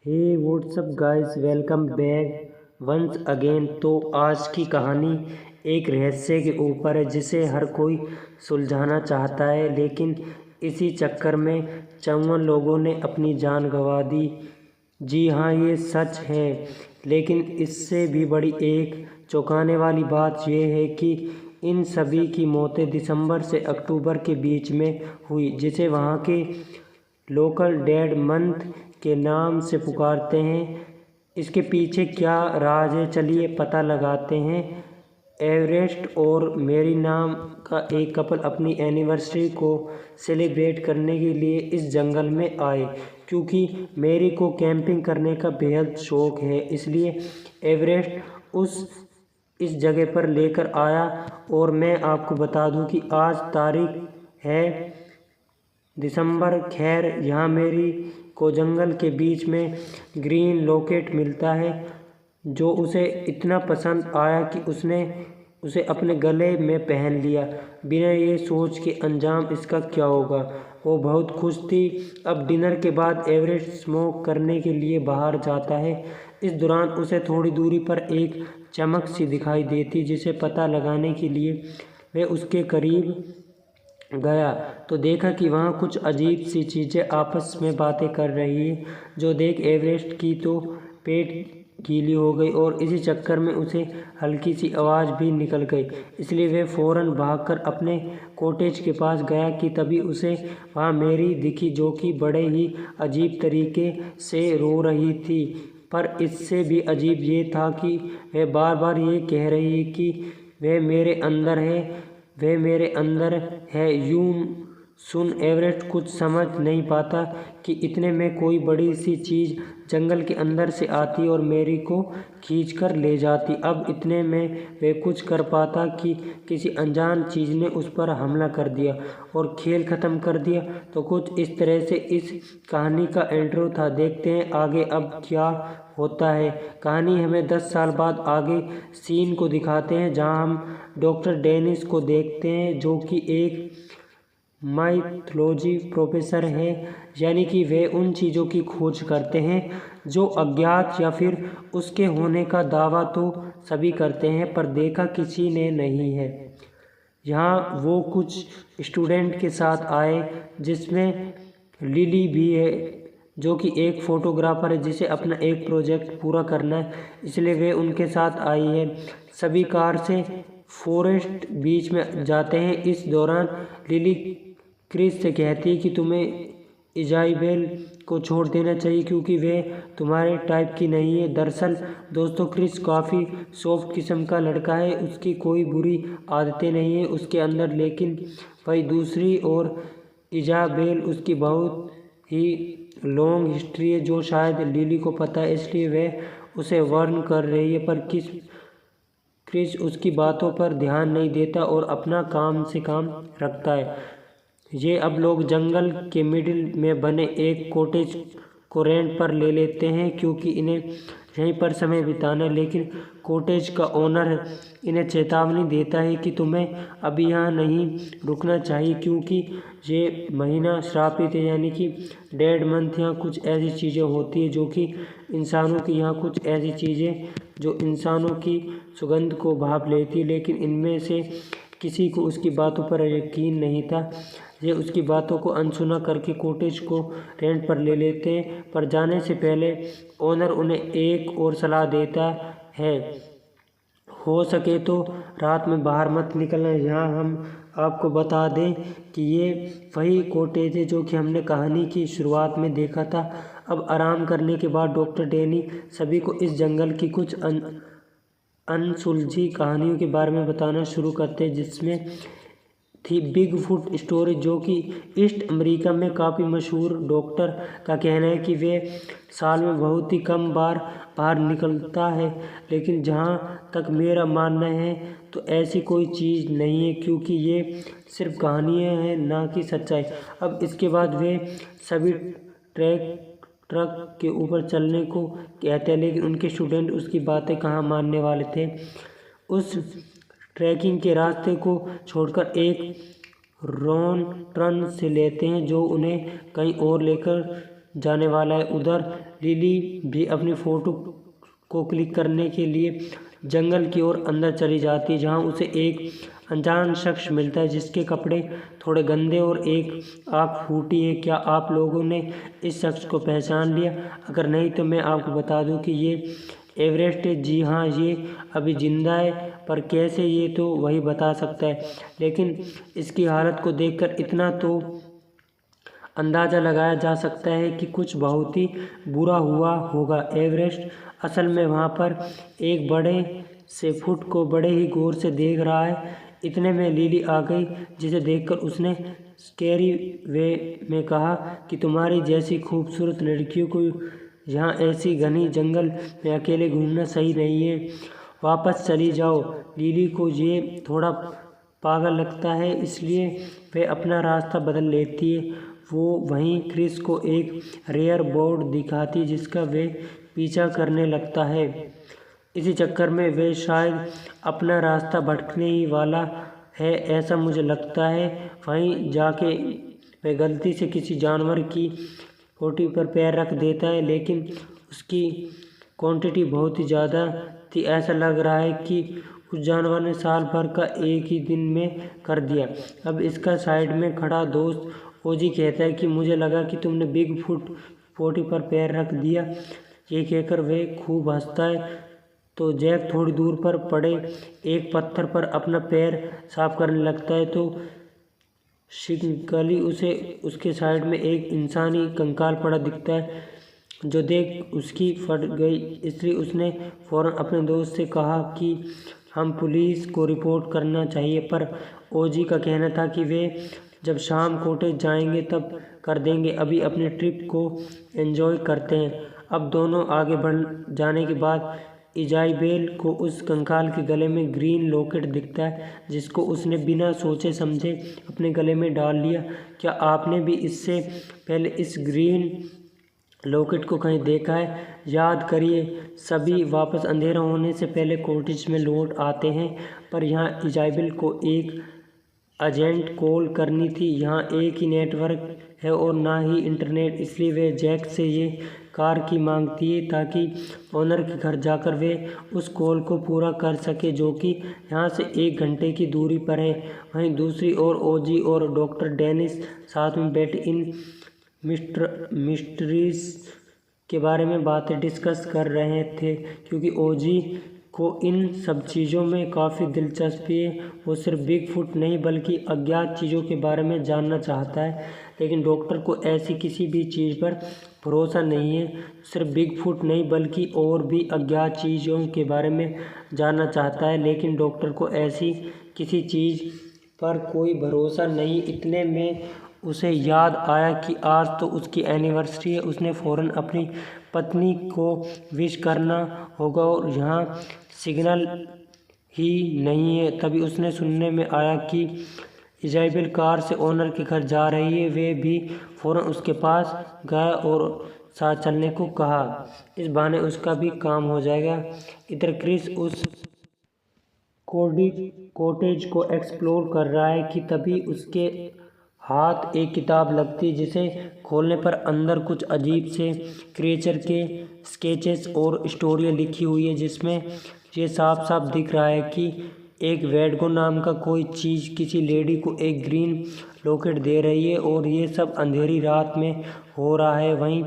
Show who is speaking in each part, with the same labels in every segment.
Speaker 1: हे what's up guys, welcome back once again. तो आज की कहानी एक रहस्य के ऊपर है जिसे हर कोई सुलझाना चाहता है, लेकिन इसी चक्कर में 54 लोगों ने अपनी जान गंवा दी। जी हाँ, ये सच है। लेकिन इससे भी बड़ी एक चौंकाने वाली बात यह है कि इन सभी की मौतें दिसंबर से अक्टूबर के बीच में हुई, जिसे वहाँ के लोकल डेड मंथ के नाम से पुकारते हैं। इसके पीछे क्या राज है, चलिए पता लगाते हैं। एवरेस्ट और मेरी नाम का एक कपल अपनी एनिवर्सरी को सेलिब्रेट करने के लिए इस जंगल में आए। क्योंकि मेरी को कैंपिंग करने का बेहद शौक है, इसलिए एवरेस्ट इस जगह पर लेकर आया। और मैं आपको बता दूं कि आज तारीख है दिसंबर। खैर, यहाँ मेरी को जंगल के बीच में ग्रीन लॉकेट मिलता है, जो उसे इतना पसंद आया कि उसने उसे अपने गले में पहन लिया, बिना ये सोच के अंजाम इसका क्या होगा। वो बहुत खुश थी। अब डिनर के बाद एवरेस्ट स्मोक करने के लिए बाहर जाता है। इस दौरान उसे थोड़ी दूरी पर एक चमक सी दिखाई देती, जिसे पता लगाने के लिए वह उसके करीब गया तो देखा कि वहाँ कुछ अजीब सी चीज़ें आपस में बातें कर रही है। जो देख एवरेस्ट की तो पेट गीली हो गई और इसी चक्कर में उसे हल्की सी आवाज़ भी निकल गई। इसलिए वह फ़ौरन भागकर अपने कॉटेज के पास गया कि तभी उसे वहाँ मेरी दिखी, जो कि बड़े ही अजीब तरीके से रो रही थी। पर इससे भी अजीब ये था कि वह बार बार ये कह रही है कि वह मेरे अंदर है, वह मेरे अंदर है। यूं सुन एवरेस्ट कुछ समझ नहीं पाता कि इतने में कोई बड़ी सी चीज़ जंगल के अंदर से आती और मेरी को खींच कर ले जाती। अब इतने में वह कुछ कर पाता कि किसी अनजान चीज़ ने उस पर हमला कर दिया और खेल ख़त्म कर दिया। तो कुछ इस तरह से इस कहानी का इंट्रो था। देखते हैं आगे अब क्या होता है। कहानी हमें 10 साल बाद आगे सीन को दिखाते हैं, जहां हम डॉक्टर डेनिस को देखते हैं, जो कि एक माइथोलॉजी प्रोफेसर है। यानी कि वे उन चीज़ों की खोज करते हैं जो अज्ञात या फिर उसके होने का दावा तो सभी करते हैं, पर देखा किसी ने नहीं है। यहाँ वो कुछ स्टूडेंट के साथ आए, जिसमें लिली भी है, जो कि एक फ़ोटोग्राफ़र है जिसे अपना एक प्रोजेक्ट पूरा करना है, इसलिए वे उनके साथ आई है। सभी कार से फॉरेस्ट बीच में जाते हैं। इस दौरान लिली क्रिस से कहती है कि तुम्हें इजाइबेल को छोड़ देना चाहिए, क्योंकि वे तुम्हारे टाइप की नहीं है। दरअसल दोस्तों, क्रिस काफ़ी सॉफ्ट किस्म का लड़का है, उसकी कोई बुरी आदतें नहीं है उसके अंदर। लेकिन वही दूसरी ओर इजाबेल, उसकी बहुत ही लॉन्ग हिस्ट्री है जो शायद लिली को पता है, इसलिए वह उसे वार्न कर रही है। पर क्रिस उसकी बातों पर ध्यान नहीं देता और अपना काम से काम रखता है। ये अब लोग जंगल के मिडिल में बने एक कॉटेज को रेंट पर ले लेते हैं, क्योंकि इन्हें यहीं पर समय बिताना है। लेकिन कॉटेज का ओनर इन्हें चेतावनी देता है कि तुम्हें अभी यहाँ नहीं रुकना चाहिए, क्योंकि ये महीना श्रापित है। यानी कि डेड मंथ, यहाँ कुछ ऐसी चीज़ें होती है जो कि इंसानों की, यहाँ कुछ ऐसी चीज़ें जो इंसानों की सुगंध को भाप लेती है। लेकिन इनमें से किसी को उसकी बातों पर यकीन नहीं था। ये उसकी बातों को अनसुना करके कॉटेज को रेंट पर ले लेते हैं। पर जाने से पहले ओनर उन्हें एक और सलाह देता है, हो सके तो रात में बाहर मत निकलना। यहाँ हम आपको बता दें कि ये वही कॉटेज है जो कि हमने कहानी की शुरुआत में देखा था। अब आराम करने के बाद डॉक्टर डैनी सभी को इस जंगल की कुछ अनसुलझी कहानियों के बारे में बताना शुरू करते हैं, जिसमें थी बिग फुट स्टोरी, जो कि ईस्ट अमेरिका में काफ़ी मशहूर। डॉक्टर का कहना है कि वे साल में बहुत ही कम बार बाहर निकलता है, लेकिन जहाँ तक मेरा मानना है तो ऐसी कोई चीज़ नहीं है, क्योंकि ये सिर्फ कहानियाँ हैं, ना कि सच्चाई। अब इसके बाद वे सभी ट्रक के ऊपर चलने को कहते हैं, लेकिन उनके स्टूडेंट उसकी बातें कहाँ मानने वाले थे। उस ट्रैकिंग के रास्ते को छोड़कर एक रॉन टर्न से लेते हैं, जो उन्हें कहीं और लेकर जाने वाला है। उधर लिली भी अपनी फ़ोटो को क्लिक करने के लिए जंगल की ओर अंदर चली जाती है, जहाँ उसे एक अनजान शख्स मिलता है जिसके कपड़े थोड़े गंदे और एक आँख फूटी है। क्या आप लोगों ने इस शख्स को पहचान लिया? अगर नहीं तो मैं आपको बता दूं कि ये एवरेस्ट है। जी हाँ, ये अभी जिंदा है, पर कैसे ये तो वही बता सकता है, लेकिन इसकी हालत को देखकर इतना तो अंदाज़ा लगाया जा सकता है कि कुछ बहुत ही बुरा हुआ होगा। एवरेस्ट असल में वहाँ पर एक बड़े से फुट को बड़े ही गौर से देख रहा है। इतने में लिली आ गई, जिसे देखकर उसने स्केरी वे में कहा कि तुम्हारी जैसी खूबसूरत लड़कियों को यहाँ ऐसी घनी जंगल में अकेले घूमना सही नहीं है, वापस चली जाओ। लिली को ये थोड़ा पागल लगता है, इसलिए वे अपना रास्ता बदल लेती है। वो वहीं क्रिस को एक रेयर बोर्ड दिखाती जिसका वे पीछा करने लगता है। इसी चक्कर में वे शायद अपना रास्ता भटकने ही वाला है, ऐसा मुझे लगता है। वहीं जाके वे गलती से किसी जानवर की पोटी पर पैर रख देता है, लेकिन उसकी क्वांटिटी बहुत ही ज़्यादा थी। ऐसा लग रहा है कि उस जानवर ने साल भर का एक ही दिन में कर दिया। अब इसका साइड में खड़ा दोस्त ओजी कहता है कि मुझे लगा कि तुमने बिग फुट पोटी पर पैर रख दिया। ये कहकर वे खूब हंसता है। तो जैक थोड़ी दूर पर पड़े एक पत्थर पर अपना पैर साफ करने लगता है, तो शिकली उसे उसके साइड में एक इंसानी कंकाल पड़ा दिखता है, जो देख उसकी फट गई। इसलिए उसने फ़ौरन अपने दोस्त से कहा कि हम पुलिस को रिपोर्ट करना चाहिए, पर ओजी का कहना था कि वे जब शाम कॉटेज जाएंगे तब कर देंगे, अभी अपनी ट्रिप को एंजॉय करते हैं। अब दोनों आगे बढ़ जाने के बाद इजाइबेल को उस कंकाल के गले में ग्रीन लॉकेट दिखता है, जिसको उसने बिना सोचे समझे अपने गले में डाल लिया। क्या आपने भी इससे पहले इस ग्रीन लॉकेट को कहीं देखा है? याद करिए, सभी वापस अंधेरा होने से पहले कॉटेज में लौट आते हैं, पर यहाँ इजाइबेल को एक एजेंट कॉल करनी थी। यहाँ एक ही नेटवर्क है और ना ही इंटरनेट, इसलिए वे जैक से ये कार की मांगती है ताकि ओनर के घर जाकर वे उस कॉल को पूरा कर सके, जो कि यहाँ से 1 घंटे की दूरी पर है। वहीं दूसरी ओर ओजी और डॉक्टर डेनिस साथ में बैठे इन मिस्ट्रीज के बारे में बातें डिस्कस कर रहे थे, क्योंकि ओजी को इन सब चीज़ों में काफ़ी दिलचस्पी है। वो सिर्फ बिग फुट नहीं बल्कि अज्ञात चीज़ों के बारे में जानना चाहता है, लेकिन डॉक्टर को ऐसी किसी भी चीज़ पर भरोसा नहीं है। सिर्फ बिग फुट नहीं बल्कि और भी अज्ञात चीज़ों के बारे में जानना चाहता है, लेकिन डॉक्टर को ऐसी किसी चीज़ पर कोई भरोसा नहीं। इतने में उसे याद आया कि आज तो उसकी एनिवर्सरी है। उसने फ़ौरन अपनी पत्नी को विश करना होगा और यहाँ सिग्नल ही नहीं है। तभी उसने सुनने में आया कि इजाइबेल कार से ओनर के घर जा रही है। वे भी फ़ौरन उसके पास गया और साथ चलने को कहा। इस बहाने उसका भी काम हो जाएगा। इधर क्रिस उस कॉटेज को एक्सप्लोर कर रहा है कि तभी उसके हाथ एक किताब लगती है, जिसे खोलने पर अंदर कुछ अजीब से क्रिएचर के स्केचेस और स्टोरियाँ लिखी हुई है, जिसमें ये साफ साफ दिख रहा है कि एक वेडगो नाम का कोई चीज़ किसी लेडी को एक ग्रीन लॉकेट दे रही है और ये सब अंधेरी रात में हो रहा है। वहीं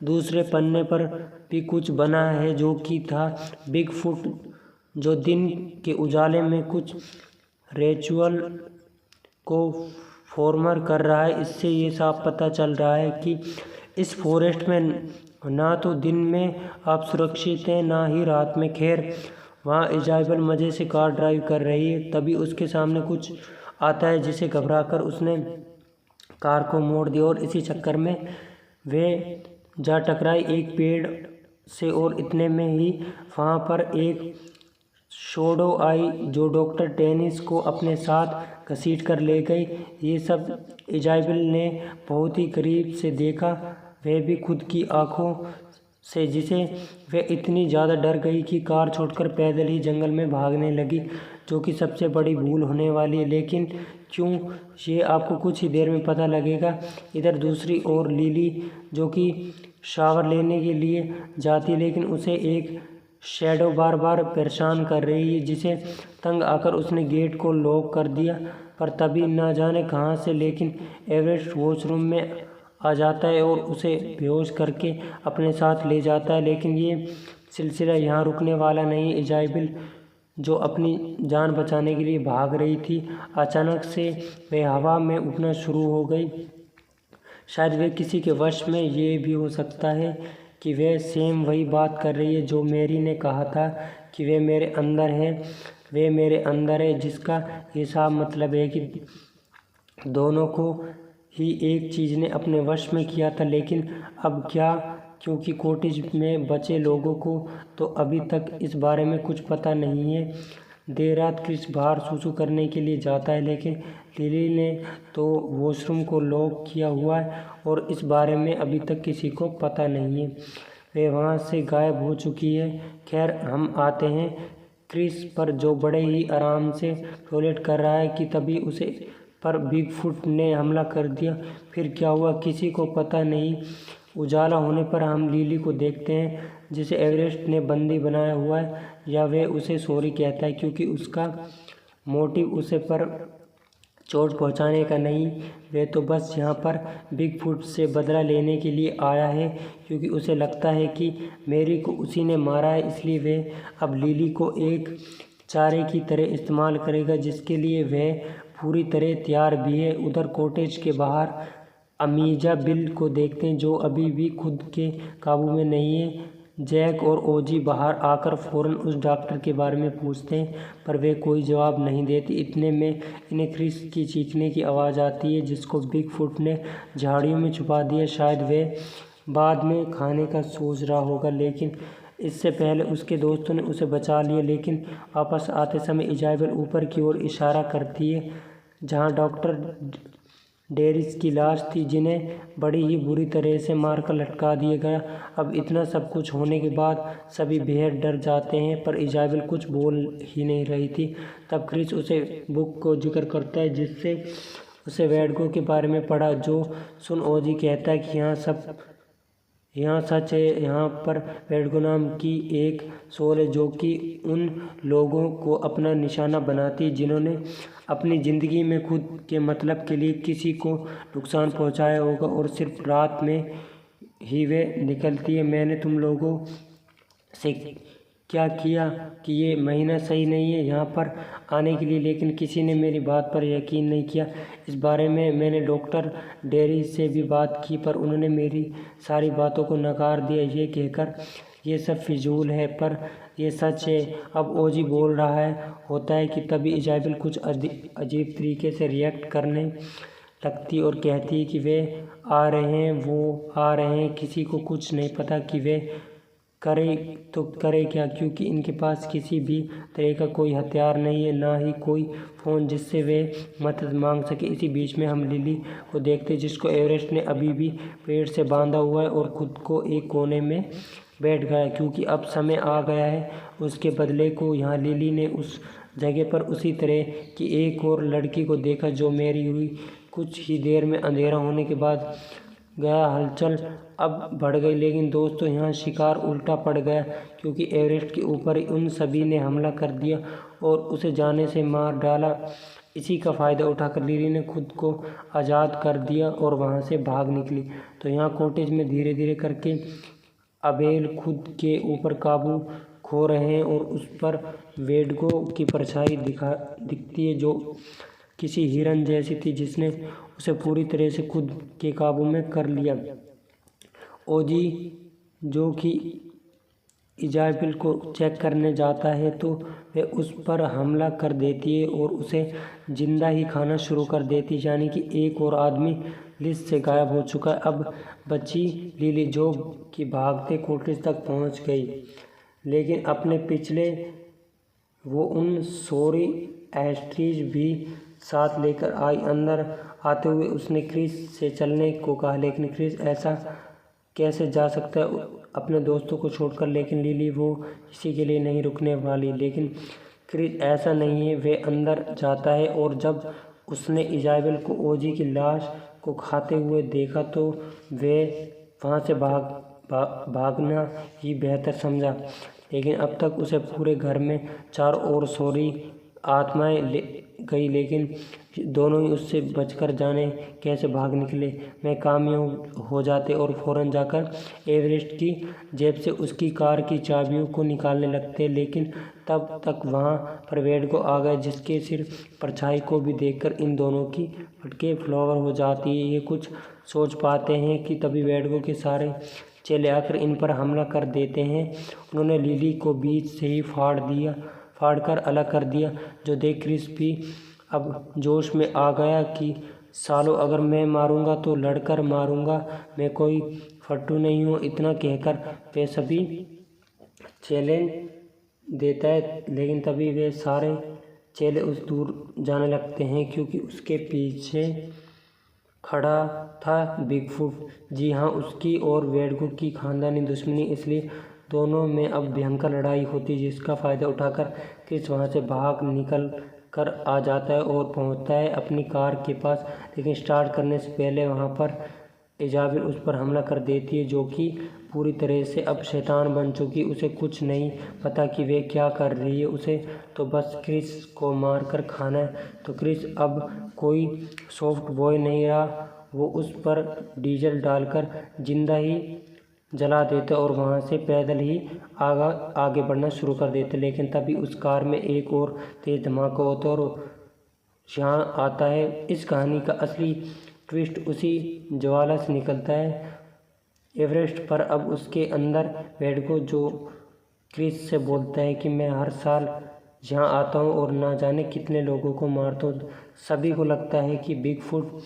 Speaker 1: दूसरे पन्ने पर भी कुछ बना है जो कि था बिग फुट, जो दिन के उजाले में कुछ रिचुअल को फॉर्मर कर रहा है। इससे ये साफ पता चल रहा है कि इस फॉरेस्ट में ना तो दिन में आप सुरक्षित हैं ना ही रात में। खैर, वहाँ इजाइबल मज़े से कार ड्राइव कर रही है, तभी उसके सामने कुछ आता है जिसे घबराकर उसने कार को मोड़ दिया और इसी चक्कर में वे जा टकराई एक पेड़ से। और इतने में ही वहाँ पर एक शोडो आई जो डॉक्टर डेनिस को अपने साथ घसीट कर ले गई। ये सब इजाइबल ने बहुत ही करीब से देखा, वह भी खुद की आंखों से, जिसे वह इतनी ज़्यादा डर गई कि कार छोड़कर पैदल ही जंगल में भागने लगी, जो कि सबसे बड़ी भूल होने वाली है। लेकिन क्यों, ये आपको कुछ ही देर में पता लगेगा। इधर दूसरी ओर लिली, जो कि शावर लेने के लिए जाती, लेकिन उसे एक शैडो बार बार परेशान कर रही है, जिसे तंग आकर उसने गेट को लॉक कर दिया। पर तभी न जाने कहाँ से लेकिन एवरेस्ट वॉशरूम में आ जाता है और उसे बेहोश करके अपने साथ ले जाता है। लेकिन ये सिलसिला यहाँ रुकने वाला नहीं। इजाइबल, जो अपनी जान बचाने के लिए भाग रही थी, अचानक से वह हवा में उड़ना शुरू हो गई। शायद वे किसी के वश में। ये भी हो सकता है कि वह सेम वही बात कर रही है जो मैरी ने कहा था कि वे मेरे अंदर है। वे मेरे अंदर है, जिसका ये साफ मतलब है कि दोनों को ही एक चीज़ ने अपने वश में किया था। लेकिन अब क्या? क्योंकि कॉटेज में बचे लोगों को तो अभी तक इस बारे में कुछ पता नहीं है। देर रात क्रिस बाहर सूसू करने के लिए जाता है, लेकिन लिली ने तो वॉशरूम को लॉक किया हुआ है और इस बारे में अभी तक किसी को पता नहीं है। वे वहाँ से गायब हो चुकी है। खैर, हम आते हैं क्रिस पर, जो बड़े ही आराम से टॉयलेट कर रहा है कि तभी उसे पर बिगफुट ने हमला कर दिया। फिर क्या हुआ किसी को पता नहीं। उजाला होने पर हम लिली को देखते हैं, जिसे एवरेस्ट ने बंदी बनाया हुआ है, या वे उसे सॉरी कहता है क्योंकि उसका मोटिव उसे पर चोट पहुंचाने का नहीं। वे तो बस यहाँ पर बिगफुट से बदला लेने के लिए आया है, क्योंकि उसे लगता है कि मैरी को उसी ने मारा है। इसलिए वे अब लिली को एक चारे की तरह इस्तेमाल करेगा, जिसके लिए वह पूरी तरह तैयार भी है। उधर कॉटेज के बाहर अमीजा बिल को देखते हैं, जो अभी भी खुद के काबू में नहीं है। जैक और ओजी बाहर आकर फ़ौरन उस डॉक्टर के बारे में पूछते हैं, पर वे कोई जवाब नहीं देती। इतने में इन्हें क्रिस की चीखने की आवाज़ आती है, जिसको बिगफुट ने झाड़ियों में छुपा दिया। शायद वे बाद में खाने का सोच रहा होगा, लेकिन इससे पहले उसके दोस्तों ने उसे बचा लिया। लेकिन वापस आते समय इजाइबल ऊपर की ओर इशारा करती है, जहाँ डॉक्टर डेरिस की लाश थी, जिन्हें बड़ी ही बुरी तरह से मारकर लटका दिया गया। अब इतना सब कुछ होने के बाद सभी बेहद डर जाते हैं, पर इजाइबल कुछ बोल ही नहीं रही थी। तब क्रिस उसे बुक को जिक्र करता है, जिससे उसे वेडगो के बारे में पढ़ा, जो सुन ओजी कहता है कि यहाँ सच है। यहाँ पर वेडगो नाम की एक सोल है, जो कि उन लोगों को अपना निशाना बनाती है जिन्होंने अपनी ज़िंदगी में खुद के मतलब के लिए किसी को नुकसान पहुंचाया होगा, और सिर्फ रात में ही वे निकलती है। मैंने तुम लोगों से क्या किया कि ये महीना सही नहीं है यहाँ पर आने के लिए, लेकिन किसी ने मेरी बात पर यकीन नहीं किया। इस बारे में मैंने डॉक्टर डेरी से भी बात की, पर उन्होंने मेरी सारी बातों को नकार दिया, ये कहकर ये सब फिजूल है। पर ये सच है। अब ओजी बोल रहा है होता है कि तभी इजाइबल कुछ अजीब तरीके से रिएक्ट करने लगती और कहती है कि वे आ रहे हैं, वो आ रहे हैं। किसी को कुछ नहीं पता कि वे करे तो करे क्या, क्योंकि इनके पास किसी भी तरह का कोई हथियार नहीं है, ना ही कोई फ़ोन जिससे वे मदद मांग सके। इसी बीच में हम लिली को देखते, जिसको एवरेस्ट ने अभी भी पेड़ से बांधा हुआ है और खुद को एक कोने में बैठ गया, क्योंकि अब समय आ गया है उसके बदले को। यहाँ लिली ने उस जगह पर उसी तरह की एक और लड़की को देखा जो मेरी हुई। कुछ ही देर में अंधेरा होने के बाद गया हलचल अब बढ़ गई। लेकिन दोस्तों, यहाँ शिकार उल्टा पड़ गया, क्योंकि एवरेस्ट के ऊपर उन सभी ने हमला कर दिया और उसे जाने से मार डाला। इसी का फ़ायदा उठाकर लिली ने खुद को आज़ाद कर दिया और वहाँ से भाग निकली। तो यहाँ कॉटेज में धीरे धीरे करके अबेल खुद के ऊपर काबू खो रहे हैं और उस पर वेडगो की परछाई दिखती है, जो किसी हिरन जैसी थी, जिसने उसे पूरी तरह से खुद के काबू में कर लिया। ओजी, जो कि इजाइबल को चेक करने जाता है, तो वह उस पर हमला कर देती है और उसे जिंदा ही खाना शुरू कर देती है। यानी कि एक और आदमी लिस्ट से गायब हो चुका है। अब बची लिली, जो कि भागते कॉटेज तक पहुंच गई, लेकिन अपने पिछले वो उन सॉरी एस्ट्रीज भी साथ लेकर आई। अंदर आते हुए उसने क्रिस से चलने को कहा, लेकिन क्रिस ऐसा कैसे जा सकता है अपने दोस्तों को छोड़कर। लेकिन लिली वो किसी के लिए नहीं रुकने वाली। लेकिन क्रिस ऐसा नहीं है। वे अंदर जाता है और जब उसने इजाइबल को ओजी की लाश को खाते हुए देखा, तो वे वहाँ से भाग भागना ही बेहतर समझा। लेकिन अब तक उसे पूरे घर में चारों ओर सॉरी आत्माएं ले गई, लेकिन दोनों ही उससे बचकर जाने कैसे भाग निकले। मैं कामयाब हो जाते और फौरन जाकर एवरेस्ट की जेब से उसकी कार की चाबियों को निकालने लगते, लेकिन तब तक वहाँ पर वेडगो आ गए, जिसके सिर परछाई को भी देखकर इन दोनों की फटके फ्लावर हो जाती है। ये कुछ सोच पाते हैं कि तभी वेडगो के सारे चेले आकर इन पर हमला कर देते हैं। उन्होंने लिली को बीच से ही फाड़कर अलग कर दिया, जो देख क्रिस भी अब जोश में आ गया कि सालों, अगर मैं मारूंगा तो लड़कर मारूंगा, मैं कोई फट्टू नहीं हूँ। इतना कहकर वे सभी चैलेंज देता है, लेकिन तभी वे सारे चेले उस दूर जाने लगते हैं, क्योंकि उसके पीछे खड़ा था बिगफुट। जी हाँ, उसकी और वेडगो की खानदानी दुश्मनी, इसलिए दोनों में अब भयंकर लड़ाई होती है, जिसका फ़ायदा उठाकर क्रिस वहाँ से भाग निकल कर आ जाता है और पहुँचता है अपनी कार के पास। लेकिन स्टार्ट करने से पहले वहाँ पर इजाबिल उस पर हमला कर देती है, जो कि पूरी तरह से अब शैतान बन चुकी। उसे कुछ नहीं पता कि वे क्या कर रही है, उसे तो बस क्रिस को मार कर खाना है। तो क्रिस अब कोई सॉफ्ट बॉय नहीं रहा, वो उस पर डीजल डालकर जिंदा ही जला देते और वहाँ से पैदल ही आगे बढ़ना शुरू कर देते। लेकिन तभी उस कार में एक और तेज़ धमाका होता है और यहाँ आता है इस कहानी का असली ट्विस्ट। उसी ज्वाला से निकलता है एवरेस्ट पर। अब उसके अंदर वेडगो, जो क्रिस से बोलता है कि मैं हर साल यहाँ आता हूँ और ना जाने कितने लोगों को मारता हूँ। सभी को लगता है कि बिगफुट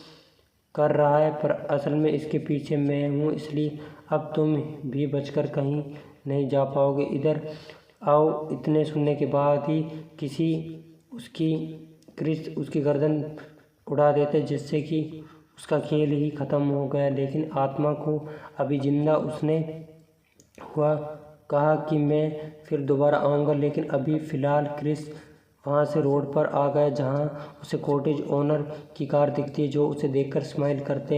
Speaker 1: कर रहा है, पर असल में इसके पीछे मैं हूँ, इसलिए अब तुम भी बचकर कहीं नहीं जा पाओगे। इधर आओ। इतने सुनने के बाद ही क्रिस उसकी गर्दन उड़ा देते, जिससे कि उसका खेल ही ख़त्म हो गया। लेकिन आत्मा को अभी जिंदा उसने हुआ कहा कि मैं फिर दोबारा आऊँगा। लेकिन अभी फ़िलहाल क्रिस वहाँ से रोड पर आ गया, जहाँ उसे कॉटेज ओनर की कार दिखती है, जो उसे देखकर स्माइल करते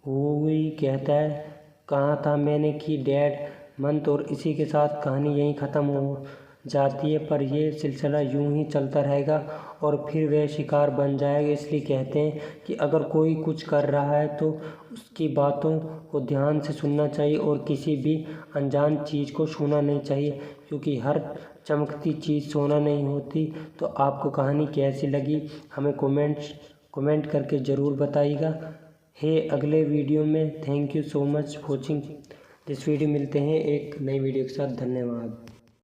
Speaker 1: हुए कहता है, कहा था मैंने कि डैड मंथ। और इसी के साथ कहानी यहीं ख़त्म हो जाती है, पर यह सिलसिला यूं ही चलता रहेगा और फिर वह शिकार बन जाएगा। इसलिए कहते हैं कि अगर कोई कुछ कर रहा है तो उसकी बातों को ध्यान से सुनना चाहिए और किसी भी अनजान चीज़ को छूना नहीं चाहिए, क्योंकि हर चमकती चीज़ सोना नहीं होती। तो आपको कहानी कैसी लगी हमें कमेंट करके ज़रूर बताइएगा। अगले वीडियो में। Thank you so much watching this video. मिलते हैं एक नई वीडियो के साथ। धन्यवाद।